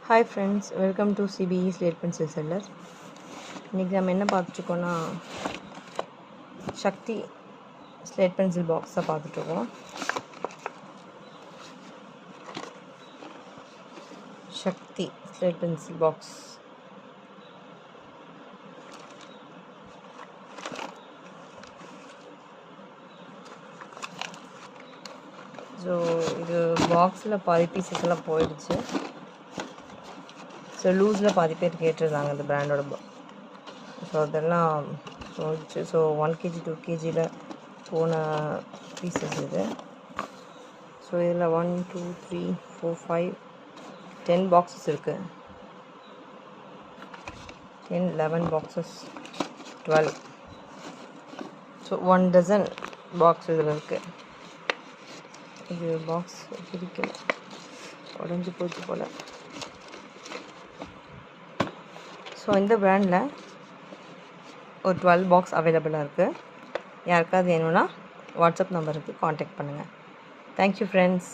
Hi friends, welcome to CBE Slate Pencil Seller. இன்றைக்கி நம்ம என்ன பார்த்துட்ருக்கோன்னா சக்தி ஸ்லேட் பென்சில் பாக்ஸை பார்த்துட்ருக்கோம். சக்தி ஸ்லேட் பென்சில் பாக்ஸ். ஸோ இது பாக்ஸில் பாதி பீசஸ் எல்லாம் போயிடுச்சு. ஸோ லூஸில் பாதி பேர் கேட்டிருந்தாங்க இந்த பிராண்டோட ஸோ அதெல்லாம் போயிடுச்சு. ஸோ 1 kg 2 kgயில் போன பீசஸ் இது. ஸோ இதில் 1 2 3 4 5 10 பாக்ஸஸ் இருக்குது. 10 11 பாக்ஸஸ் 12. ஸோ 1 டசன் பாக்ஸ் இதில் இருக்குது. இது பாக்ஸ் பிரிக்கல, உடஞ்சி போச்சு போல். ஸோ இந்த பிராண்டில் ஒரு 12 பாக்ஸ் அவைலபிளாக இருக்குது. யாருக்காவது வேணும்னா வாட்ஸ்அப் நம்பருக்கு காண்டாக்ட் பண்ணுங்கள். Thank you friends.